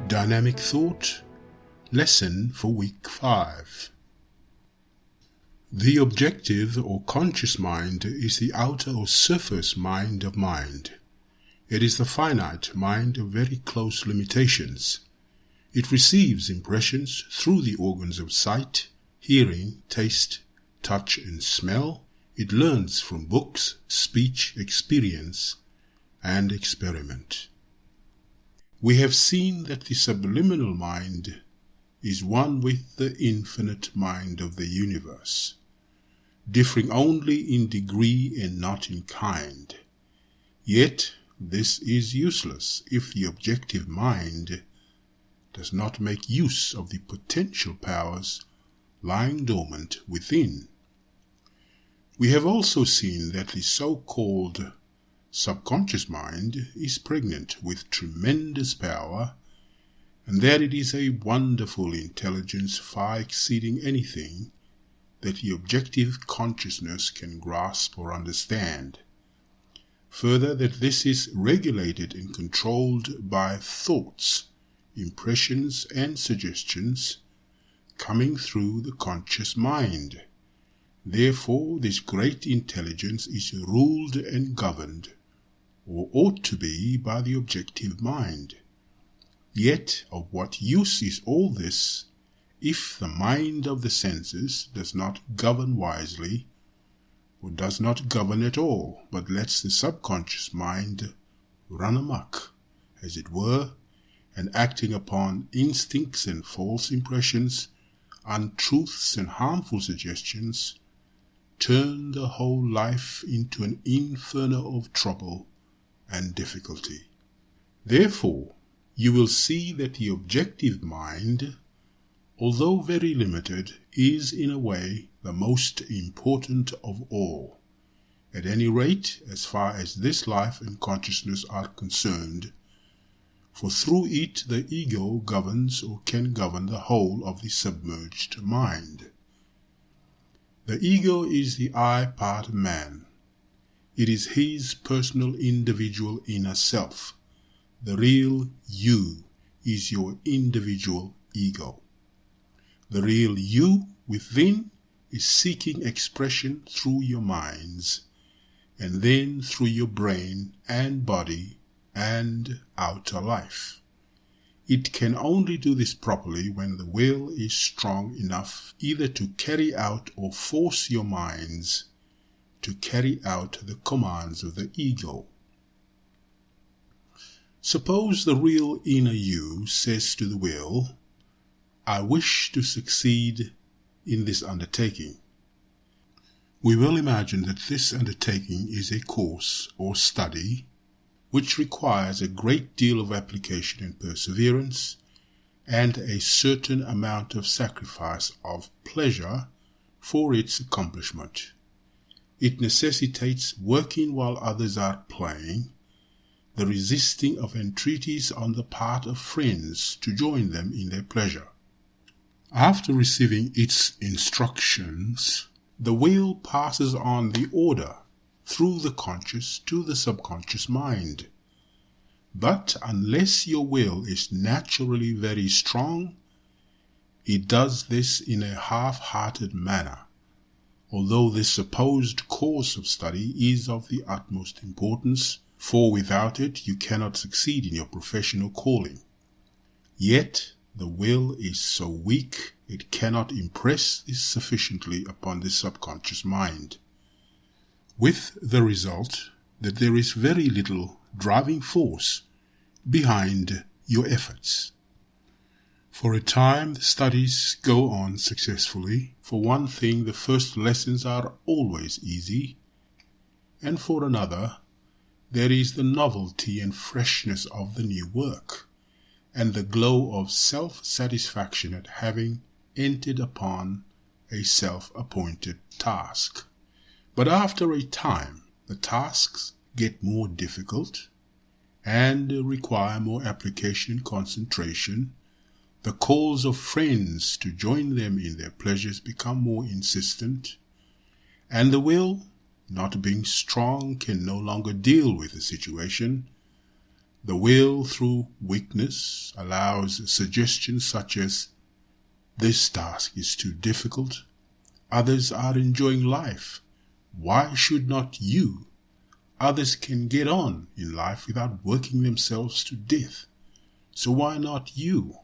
Dynamic Thought, Lesson for Week 5. The objective or conscious mind is the outer or surface mind of mind. It is the finite mind of very close limitations. It receives impressions through the organs of sight, hearing, taste, touch and smell. It learns from books, speech, experience, and experiment. We have seen that the subliminal mind is one with the infinite mind of the universe, differing only in degree and not in kind. Yet this is useless if the objective mind does not make use of the potential powers lying dormant within. We have also seen that the so-called subconscious mind is pregnant with tremendous power, and that it is a wonderful intelligence far exceeding anything that the objective consciousness can grasp or understand. Further, that this is regulated and controlled by thoughts, impressions and suggestions coming through the conscious mind. Therefore, this great intelligence is ruled and governed, or ought to be, by the objective mind. Yet of what use is all this if the mind of the senses does not govern wisely, or does not govern at all, but lets the subconscious mind run amok, as it were, and acting upon instincts and false impressions, untruths and harmful suggestions, turn the whole life into an inferno of trouble and difficulty. Therefore, you will see that the objective mind, although very limited, is in a way the most important of all, at any rate as far as this life and consciousness are concerned, for through it the ego governs or can govern the whole of the submerged mind. The ego is the I part of man. It is his personal individual inner self. The real you is your individual ego. The real you within is seeking expression through your minds, and then through your brain and body and outer life. It can only do this properly when the will is strong enough either to carry out or force your minds to carry out the commands of the ego. Suppose the real inner you says to the will, I wish to succeed in this undertaking. We will imagine that this undertaking is a course or study which requires a great deal of application and perseverance, and a certain amount of sacrifice of pleasure for its accomplishment. It necessitates working while others are playing, the resisting of entreaties on the part of friends to join them in their pleasure. After receiving its instructions, the will passes on the order through the conscious to the subconscious mind. But unless your will is naturally very strong, it does this in a half-hearted manner, although this supposed course of study is of the utmost importance, for without it you cannot succeed in your professional calling. Yet the will is so weak it cannot impress this sufficiently upon the subconscious mind, with the result that there is very little driving force behind your efforts. For a time the studies go on successfully. For one thing, the first lessons are always easy, and for another, there is the novelty and freshness of the new work, and the glow of self-satisfaction at having entered upon a self-appointed task. But after a time, the tasks get more difficult and require more application and concentration. The calls of friends to join them in their pleasures become more insistent, and the will, not being strong, can no longer deal with the situation. The will, through weakness, allows suggestions such as, "This task is too difficult. Others are enjoying life. Why should not you? Others can get on in life without working themselves to death. So why not you?"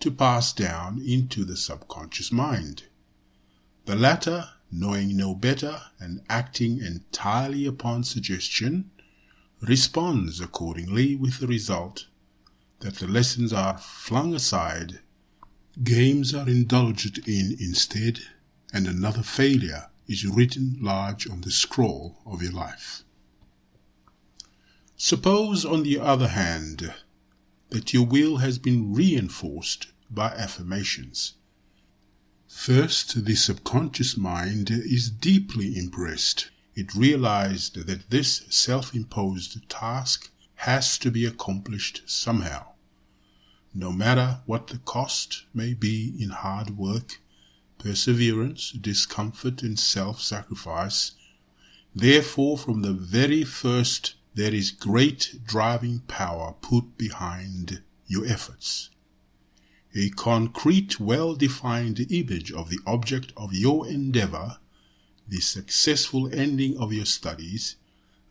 To pass down into the subconscious mind. The latter, knowing no better and acting entirely upon suggestion, responds accordingly, with the result that the lessons are flung aside, games are indulged in instead, and another failure is written large on the scroll of your life. Suppose, on the other hand, that your will has been reinforced by affirmations. First, the subconscious mind is deeply impressed. It realized that this self-imposed task has to be accomplished somehow, no matter what the cost may be in hard work, perseverance, discomfort, and self-sacrifice. Therefore, from the very first, there is great driving power put behind your efforts. A concrete, well-defined image of the object of your endeavor, the successful ending of your studies,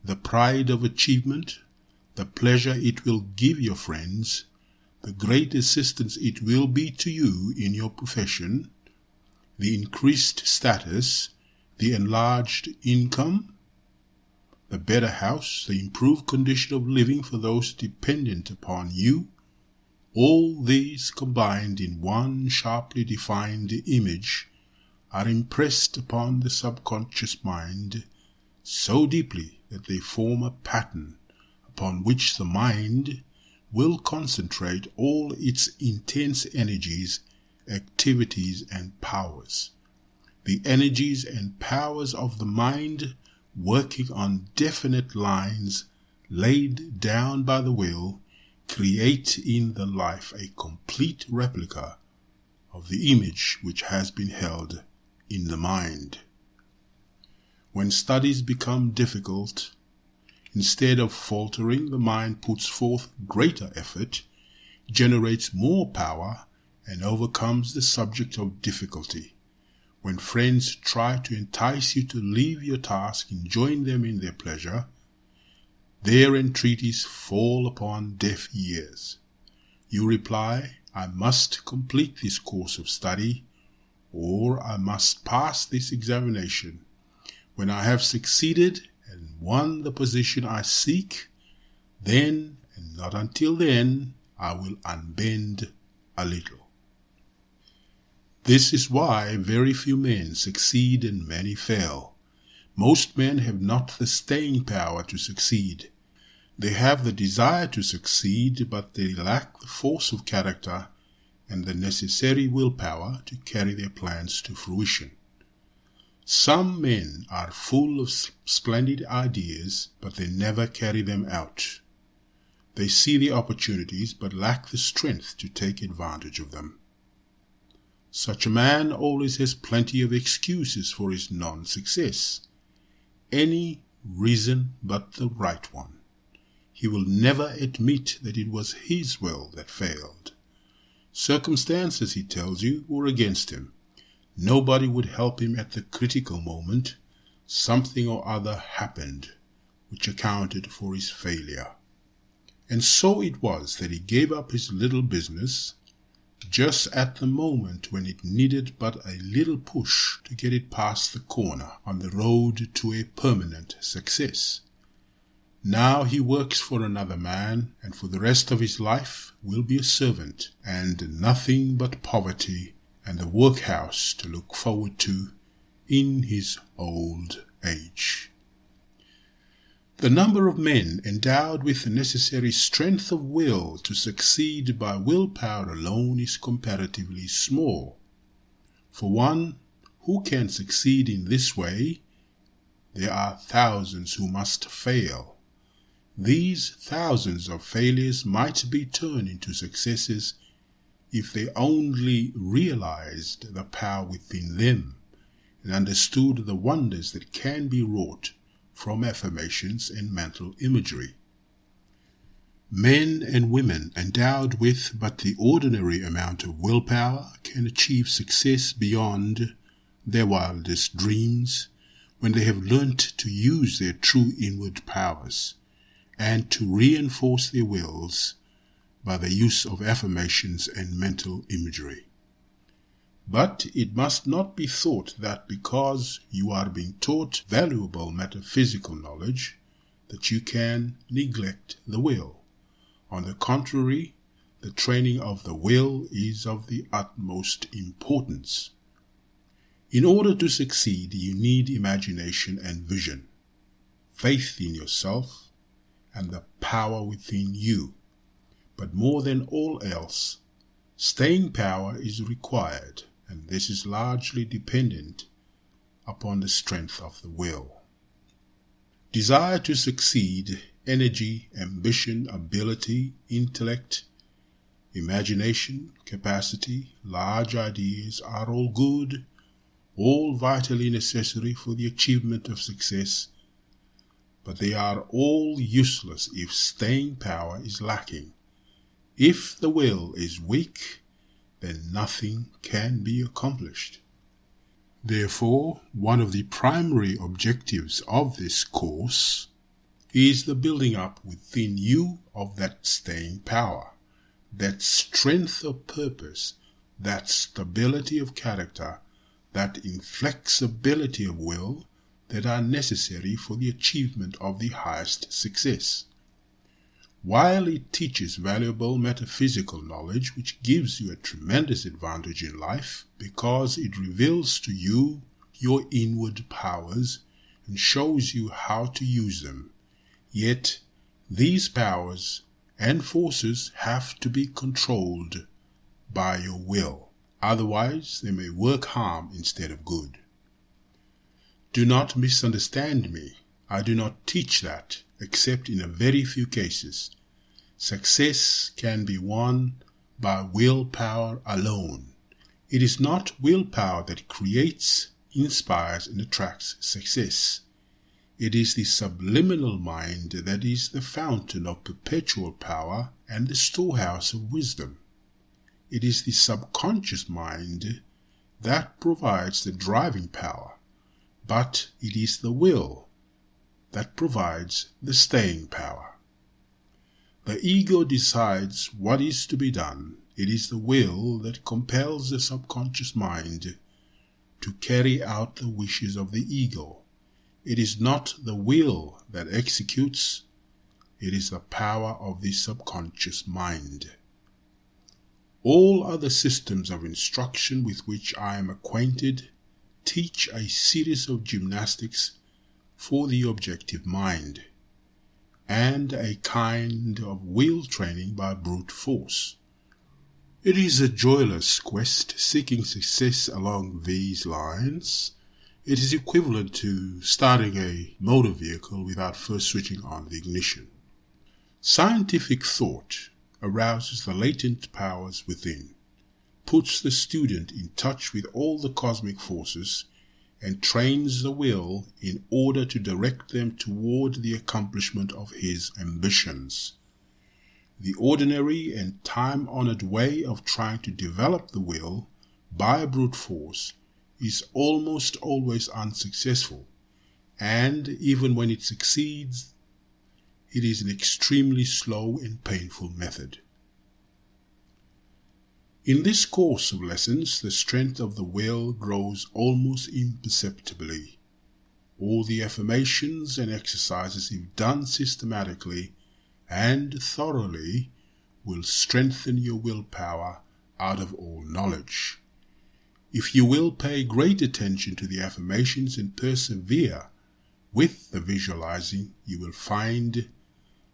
the pride of achievement, the pleasure it will give your friends, the great assistance it will be to you in your profession, the increased status, the enlarged income, the better house, the improved condition of living for those dependent upon you, all these combined in one sharply defined image are impressed upon the subconscious mind so deeply that they form a pattern upon which the mind will concentrate all its intense energies, activities, and powers. The energies and powers of the mind, working on definite lines laid down by the will, create in the life a complete replica of the image which has been held in the mind. When studies become difficult, instead of faltering, the mind puts forth greater effort, generates more power, and overcomes the subject of difficulty. When friends try to entice you to leave your task and join them in their pleasure, their entreaties fall upon deaf ears. You reply, "I must complete this course of study," or "I must pass this examination. When I have succeeded and won the position I seek, then, and not until then, I will unbend a little." This is why very few men succeed and many fail. Most men have not the staying power to succeed. They have the desire to succeed, but they lack the force of character and the necessary willpower to carry their plans to fruition. Some men are full of splendid ideas, but they never carry them out. They see the opportunities, but lack the strength to take advantage of them. Such a man always has plenty of excuses for his non-success. Any reason but the right one. He will never admit that it was his will that failed. Circumstances, he tells you, were against him. Nobody would help him at the critical moment. Something or other happened which accounted for his failure. And so it was that he gave up his little business just at the moment when it needed but a little push to get it past the corner on the road to a permanent success. Now he works for another man, and for the rest of his life will be a servant, and nothing but poverty and the workhouse to look forward to in his old age. The number of men endowed with the necessary strength of will to succeed by willpower alone is comparatively small. For one who can succeed in this way, there are thousands who must fail. These thousands of failures might be turned into successes if they only realized the power within them and understood the wonders that can be wrought from affirmations and mental imagery. Men and women endowed with but the ordinary amount of willpower can achieve success beyond their wildest dreams when they have learnt to use their true inward powers and to reinforce their wills by the use of affirmations and mental imagery. But it must not be thought that because you are being taught valuable metaphysical knowledge that you can neglect the will. On the contrary, the training of the will is of the utmost importance. In order to succeed, you need imagination and vision, faith in yourself, and the power within you. But more than all else, staying power is required, and this is largely dependent upon the strength of the will. Desire to succeed, energy, ambition, ability, intellect, imagination, capacity, large ideas are all good, all vitally necessary for the achievement of success, but they are all useless if staying power is lacking. If the will is weak, then nothing can be accomplished. Therefore, one of the primary objectives of this course is the building up within you of that staying power, that strength of purpose, that stability of character, that inflexibility of will that are necessary for the achievement of the highest success. While it teaches valuable metaphysical knowledge which gives you a tremendous advantage in life because it reveals to you your inward powers and shows you how to use them, yet these powers and forces have to be controlled by your will. Otherwise, they may work harm instead of good. Do not misunderstand me. I do not teach that, except in a very few cases. Success can be won by willpower alone. It is not willpower that creates, inspires, and attracts success. It is the subliminal mind that is the fountain of perpetual power and the storehouse of wisdom. It is the subconscious mind that provides the driving power, but it is the will that provides the staying power. The ego decides what is to be done. It is the will that compels the subconscious mind to carry out the wishes of the ego. It is not the will that executes, it is the power of the subconscious mind. All other systems of instruction with which I am acquainted teach a series of gymnastics for the objective mind, and a kind of will training by brute force. It is a joyless quest seeking success along these lines. It is equivalent to starting a motor vehicle without first switching on the ignition. Scientific thought arouses the latent powers within, puts the student in touch with all the cosmic forces, and trains the will in order to direct them toward the accomplishment of his ambitions. The ordinary and time-honored way of trying to develop the will by brute force is almost always unsuccessful, and even when it succeeds, it is an extremely slow and painful method. In this course of lessons, the strength of the will grows almost imperceptibly. All the affirmations and exercises, if done systematically and thoroughly, will strengthen your willpower out of all knowledge. If you will pay great attention to the affirmations and persevere with the visualizing, you will find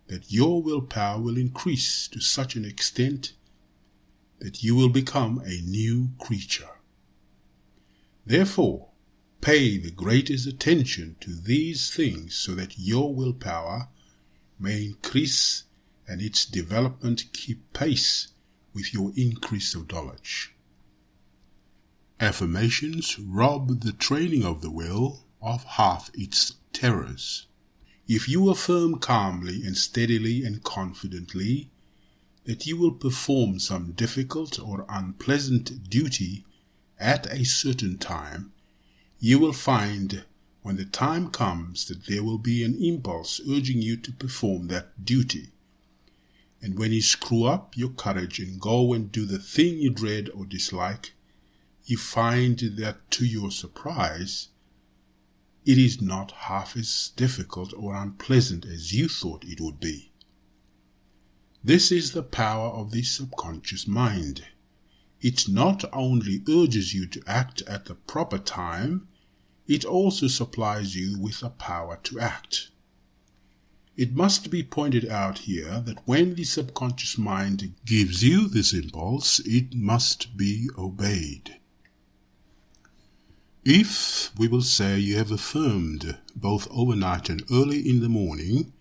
that your willpower will increase to such an extent that you will become a new creature. Therefore, pay the greatest attention to these things so that your willpower may increase and its development keep pace with your increase of knowledge. Affirmations rob the training of the will of half its terrors. If you affirm calmly and steadily and confidently that you will perform some difficult or unpleasant duty at a certain time, you will find when the time comes that there will be an impulse urging you to perform that duty. And when you screw up your courage and go and do the thing you dread or dislike, you find that to your surprise, it is not half as difficult or unpleasant as you thought it would be. This is the power of the subconscious mind. It not only urges you to act at the proper time, it also supplies you with the power to act. It must be pointed out here that when the subconscious mind gives you this impulse, it must be obeyed. If, we will say, you have affirmed both overnight and early in the morning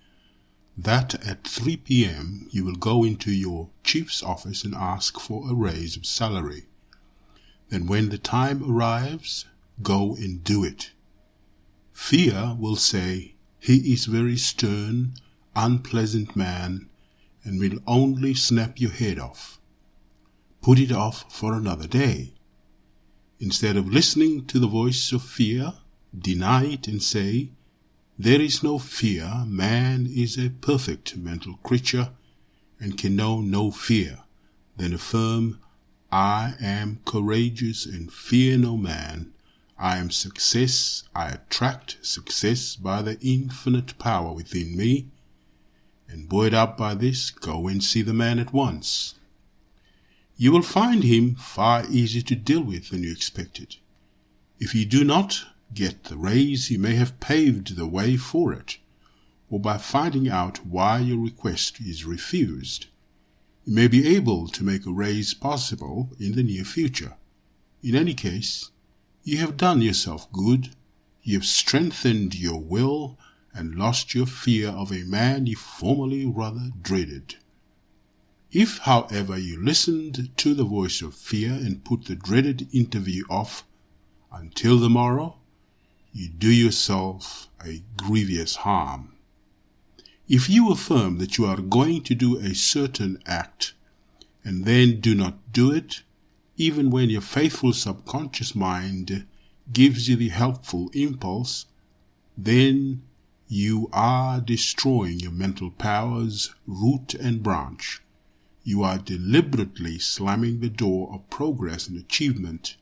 that at 3 p.m. you will go into your chief's office and ask for a raise of salary, then when the time arrives, go and do it. Fear will say, he is very stern, unpleasant man, and will only snap your head off. Put it off for another day. Instead of listening to the voice of fear, deny it and say, there is no fear, man is a perfect mental creature and can know no fear. Then affirm, I am courageous and fear no man. I am success, I attract success by the infinite power within me. And buoyed up by this, go and see the man at once. You will find him far easier to deal with than you expected. If you do not get the raise, he may have paved the way for it, or by finding out why your request is refused, you may be able to make a raise possible in the near future. In any case, you have done yourself good, you have strengthened your will, and lost your fear of a man you formerly rather dreaded. If, however, you listened to the voice of fear and put the dreaded interview off until the morrow, you do yourself a grievous harm. If you affirm that you are going to do a certain act and then do not do it, even when your faithful subconscious mind gives you the helpful impulse, then you are destroying your mental powers, root and branch. You are deliberately slamming the door of progress and achievement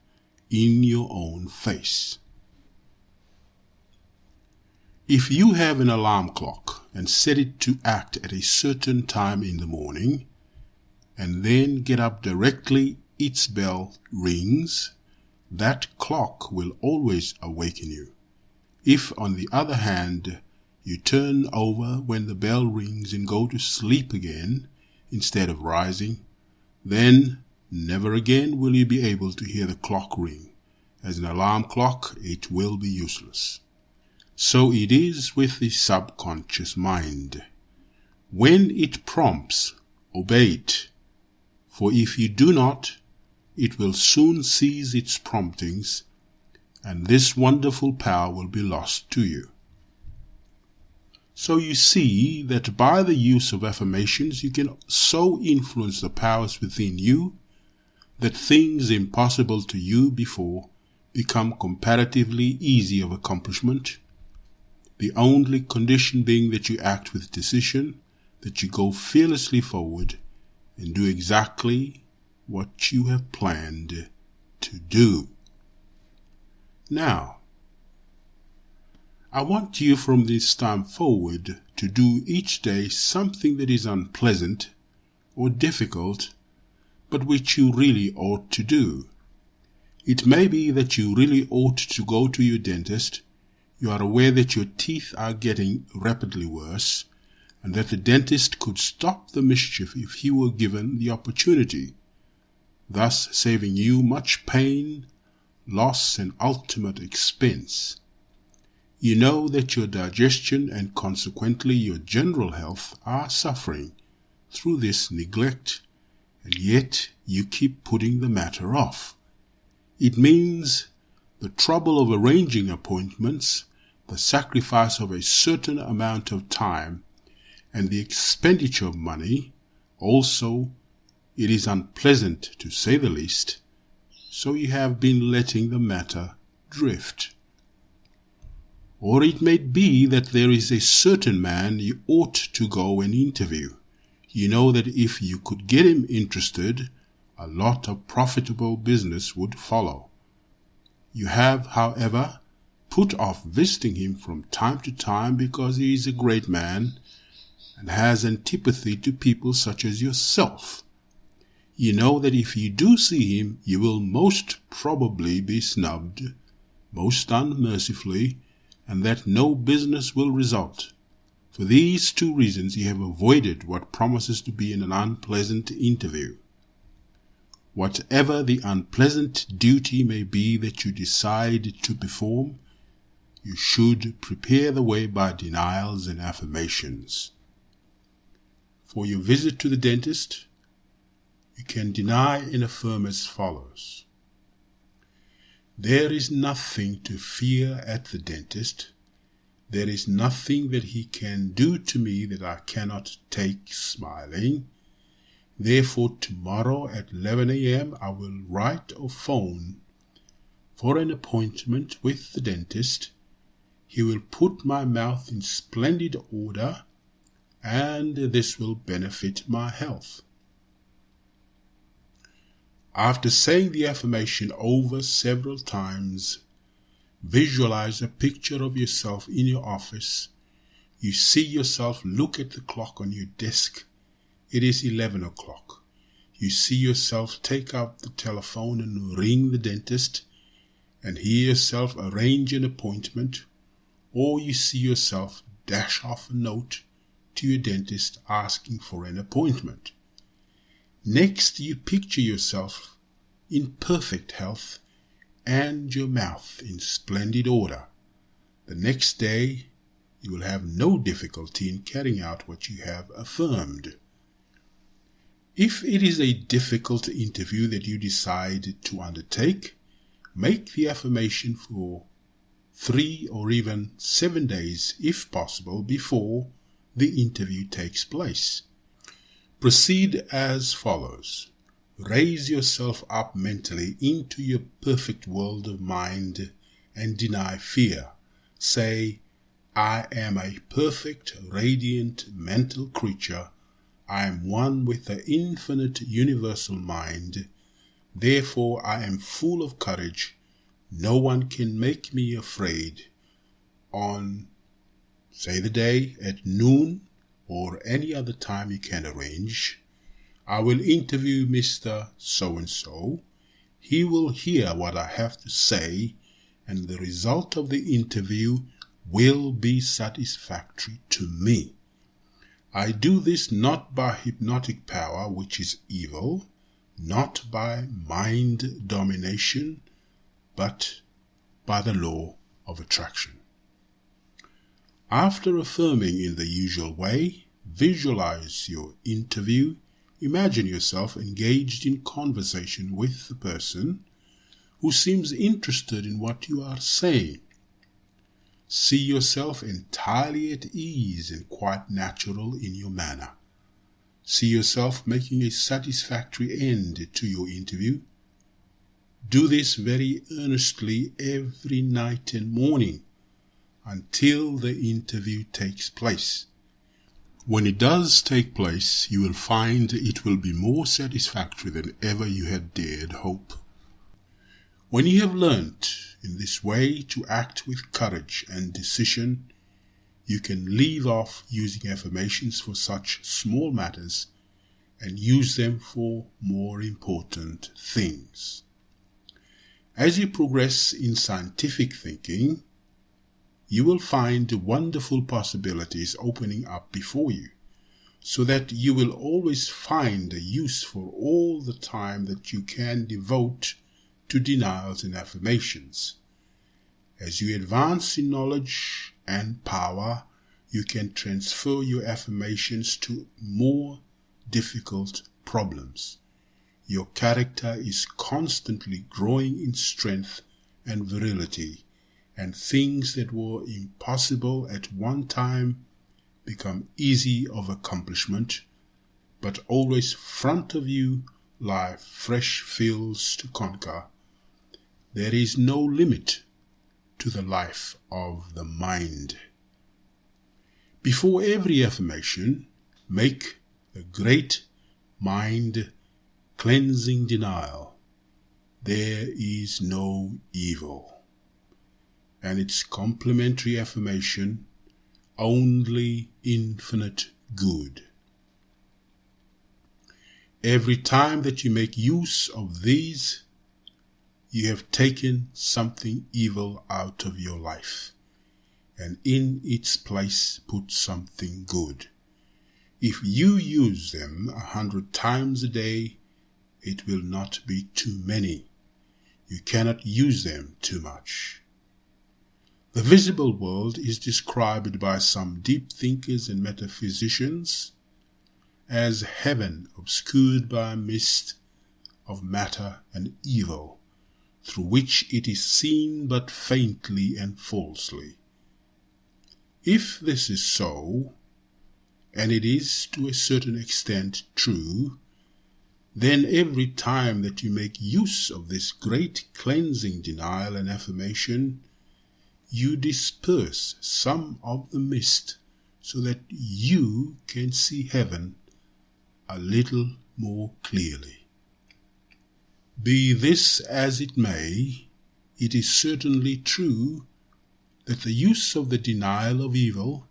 in your own face. If you have an alarm clock and set it to act at a certain time in the morning, and then get up directly its bell rings, that clock will always awaken you. If, on the other hand, you turn over when the bell rings and go to sleep again, instead of rising, then never again will you be able to hear the clock ring. As an alarm clock, it will be useless. So it is with the subconscious mind. When it prompts, obey it, for if you do not, it will soon cease its promptings, and this wonderful power will be lost to you. So you see that by the use of affirmations you can so influence the powers within you that things impossible to you before become comparatively easy of accomplishment, the only condition being that you act with decision, that you go fearlessly forward and do exactly what you have planned to do. Now, I want you from this time forward to do each day something that is unpleasant or difficult, but which you really ought to do. It may be that you really ought to go to your dentist. You are aware that your teeth are getting rapidly worse, and that the dentist could stop the mischief if he were given the opportunity, thus saving you much pain, loss, and ultimate expense. You know that your digestion and consequently your general health are suffering through this neglect, and yet you keep putting the matter off. It means the trouble of arranging appointments the sacrifice of a certain amount of time, and the expenditure of money. Also, it is unpleasant, to say the least, so you have been letting the matter drift. Or it may be that there is a certain man you ought to go and interview. You know that if you could get him interested, a lot of profitable business would follow. You have, however, put off visiting him from time to time because he is a great man and has antipathy to people such as yourself. You know that if you do see him, you will most probably be snubbed, most unmercifully, and that no business will result. For these two reasons you have avoided what promises to be an unpleasant interview. Whatever the unpleasant duty may be that you decide to perform, you should prepare the way by denials and affirmations. For your visit to the dentist, you can deny and affirm as follows. There is nothing to fear at the dentist. There is nothing that he can do to me that I cannot take smiling. Therefore, tomorrow at 11 a.m. I will write or phone for an appointment with the dentist. He will put my mouth in splendid order, and this will benefit my health. After saying the affirmation over several times, visualize a picture of yourself in your office. You see yourself look at the clock on your desk. It is 11 o'clock. You see yourself take out the telephone and ring the dentist and hear yourself arrange an appointment, or you see yourself dash off a note to your dentist asking for an appointment. Next, you picture yourself in perfect health and your mouth in splendid order. The next day, you will have no difficulty in carrying out what you have affirmed. If it is a difficult interview that you decide to undertake, make the affirmation for 3 or even 7 days, if possible, before the interview takes place. Proceed as follows. Raise yourself up mentally into your perfect world of mind and deny fear. Say, I am a perfect, radiant mental creature. I am one with the infinite universal mind. Therefore I am full of courage. No one can make me afraid. On, say the day, at noon or any other time you can arrange, I will interview Mr. So-and-so. He will hear what I have to say, and the result of the interview will be satisfactory to me. I do this not by hypnotic power, which is evil, not by mind domination, but by the law of attraction. After affirming in the usual way, visualize your interview. Imagine yourself engaged in conversation with the person who seems interested in what you are saying. See yourself entirely at ease and quite natural in your manner. See yourself making a satisfactory end to your interview. Do this very earnestly every night and morning until the interview takes place. When it does take place, you will find it will be more satisfactory than ever you had dared hope. When you have learnt in this way to act with courage and decision, you can leave off using affirmations for such small matters and use them for more important things. As you progress in scientific thinking, you will find wonderful possibilities opening up before you, so that you will always find a use for all the time that you can devote to denials and affirmations. As you advance in knowledge and power, you can transfer your affirmations to more difficult problems. Your character is constantly growing in strength and virility, and things that were impossible at one time become easy of accomplishment, but always front of you lie fresh fields to conquer. There is no limit to the life of the mind. Before every affirmation, make the great mind cleansing denial. There is no evil. And its complementary affirmation, only infinite good. Every time that you make use of these, you have taken something evil out of your life, and in its place put something good. If you use them 100 times a day, it will not be too many. You cannot use them too much. The visible world is described by some deep thinkers and metaphysicians as heaven obscured by a mist of matter and evil, through which it is seen but faintly and falsely. If this is so, and it is to a certain extent true, then every time that you make use of this great cleansing denial and affirmation, you disperse some of the mist so that you can see heaven a little more clearly. Be this as it may, it is certainly true that the use of the denial of evil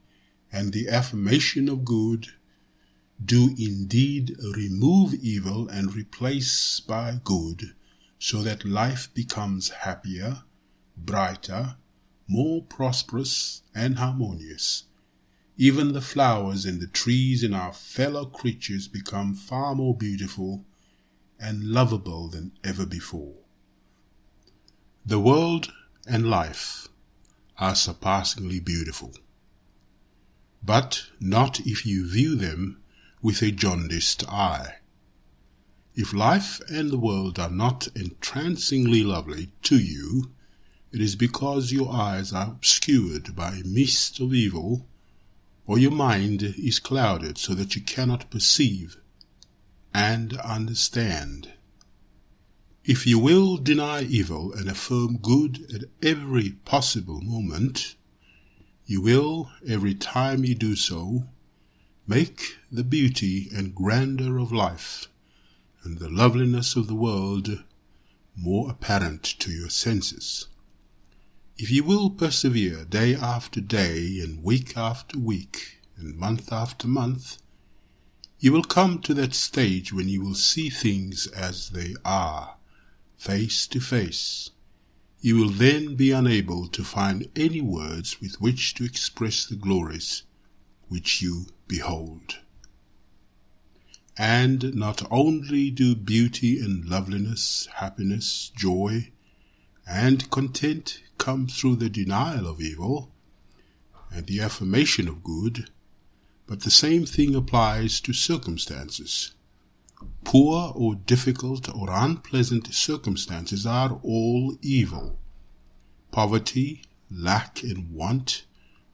and the affirmation of good do indeed remove evil and replace by good, so that life becomes happier, brighter, more prosperous and harmonious. Even the flowers and the trees and our fellow creatures become far more beautiful and lovable than ever before. The world and life are surpassingly beautiful, but not if you view them with a jaundiced eye. If life and the world are not entrancingly lovely to you, it is because your eyes are obscured by a mist of evil, or your mind is clouded so that you cannot perceive and understand. If you will deny evil and affirm good at every possible moment, you will, every time you do so, make the beauty and grandeur of life and the loveliness of the world more apparent to your senses. If you will persevere day after day and week after week and month after month, you will come to that stage when you will see things as they are, face to face. You will then be unable to find any words with which to express the glories which you behold. And not only do beauty and loveliness, happiness, joy, and content come through the denial of evil and the affirmation of good, but the same thing applies to circumstances. Poor or difficult or unpleasant circumstances are all evil. Poverty, lack, and want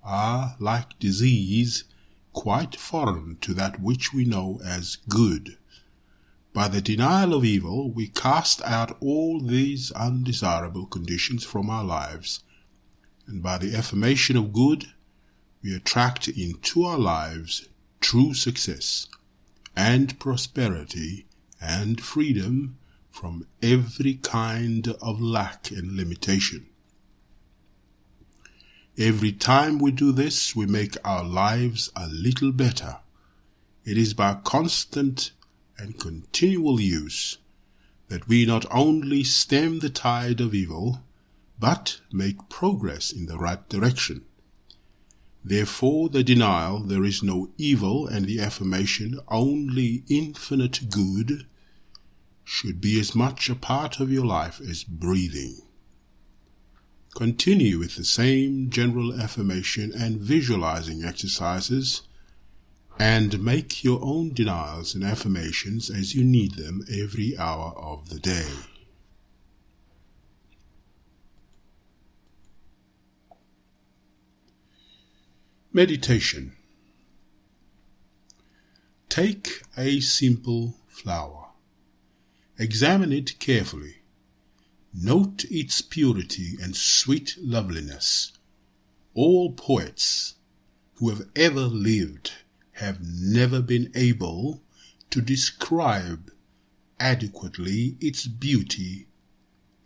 are, like disease, quite foreign to that which we know as good. By the denial of evil, we cast out all these undesirable conditions from our lives, and by the affirmation of good, we attract into our lives true success and prosperity and freedom from every kind of lack and limitation. Every time we do this, we make our lives a little better. It is by constant and continual use that we not only stem the tide of evil, but make progress in the right direction. Therefore, the denial there is no evil and the affirmation only infinite good should be as much a part of your life as breathing. Continue with the same general affirmation and visualizing exercises, and make your own denials and affirmations as you need them every hour of the day. Meditation. Take a simple flower. Examine it carefully. Note its purity and sweet loveliness. All poets who have ever lived have never been able to describe adequately its beauty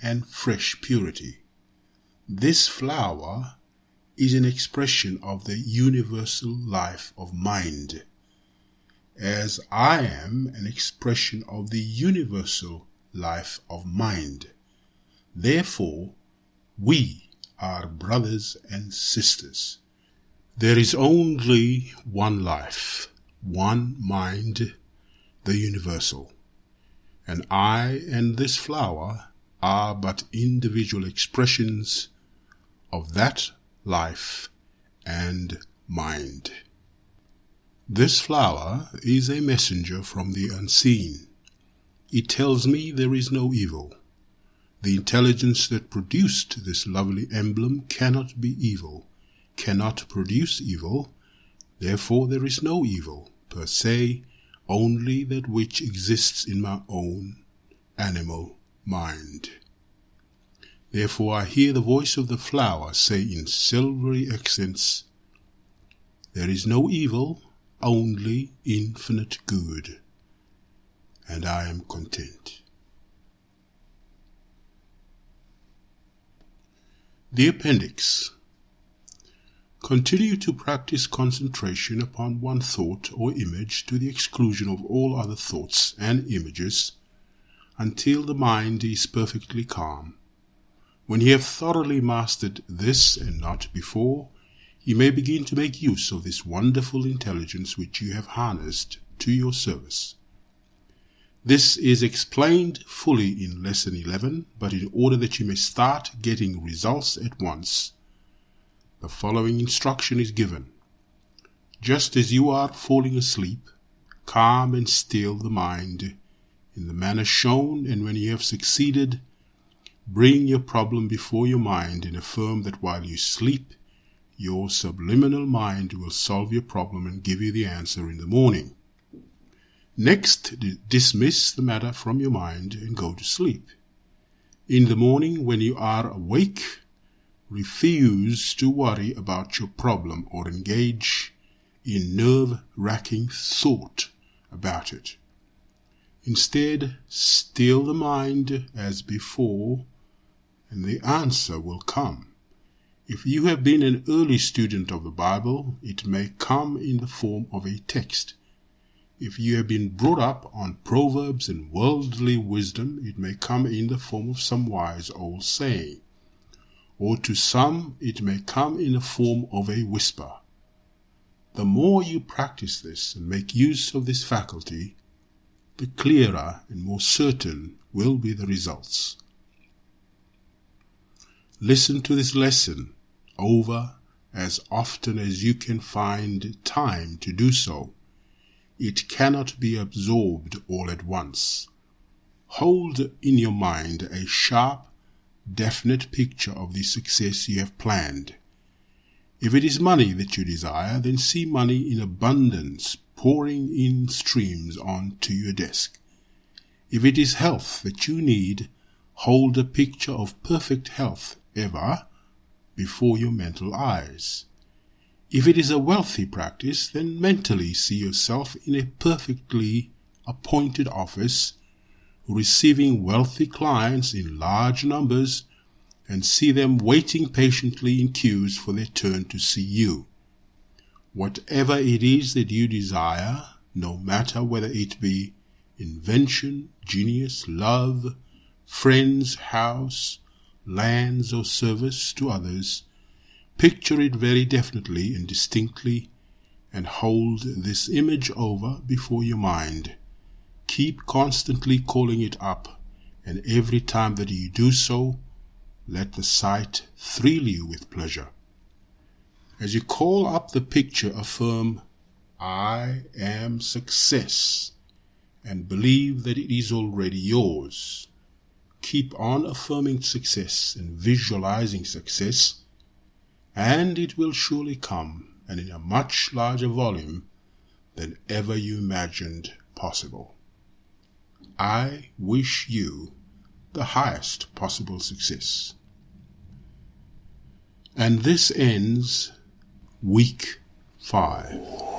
and fresh purity. This flower is an expression of the universal life of mind, as I am an expression of the universal life of mind. Therefore, we are brothers and sisters. There is only one life, one mind, the universal, and I and this flower are but individual expressions of that life and mind. This flower is a messenger from the unseen. It tells me there is no evil. The intelligence that produced this lovely emblem cannot be evil, cannot produce evil. Therefore there is no evil per se, only that which exists in my own animal mind. Therefore I hear the voice of the flower say in silvery accents, "There is no evil, only infinite good," and I am content. The Appendix. Continue to practice concentration upon one thought or image to the exclusion of all other thoughts and images until the mind is perfectly calm. When you have thoroughly mastered this and not before, you may begin to make use of this wonderful intelligence which you have harnessed to your service. This is explained fully in Lesson 11, but in order that you may start getting results at once, the following instruction is given. Just as you are falling asleep, calm and still the mind in the manner shown, and when you have succeeded, bring your problem before your mind and affirm that while you sleep, your subliminal mind will solve your problem and give you the answer in the morning. Next, dismiss the matter from your mind and go to sleep. In the morning, when you are awake, refuse to worry about your problem or engage in nerve-wracking thought about it. Instead, still the mind as before, and the answer will come. If you have been an early student of the Bible, it may come in the form of a text. If you have been brought up on proverbs and worldly wisdom, it may come in the form of some wise old saying. Or to some, it may come in the form of a whisper. The more you practice this and make use of this faculty, the clearer and more certain will be the results. Listen to this lesson over as often as you can find time to do so. It cannot be absorbed all at once. Hold in your mind a sharp, definite picture of the success you have planned. If it is money that you desire, then see money in abundance pouring in streams onto your desk. If it is health that you need, hold a picture of perfect health ever before your mental eyes. If it is a wealthy practice, then mentally see yourself in a perfectly appointed office, receiving wealthy clients in large numbers, and see them waiting patiently in queues for their turn to see you. Whatever it is that you desire, no matter whether it be invention, genius, love, friends, house, lands, or service to others, picture it very definitely and distinctly, and hold this image over before your mind. Keep constantly calling it up, and every time that you do so, let the sight thrill you with pleasure. As you call up the picture, affirm, "I am success," and believe that it is already yours. Keep on affirming success and visualizing success, and it will surely come and in a much larger volume than ever you imagined possible. I wish you the highest possible success. And this ends week 5.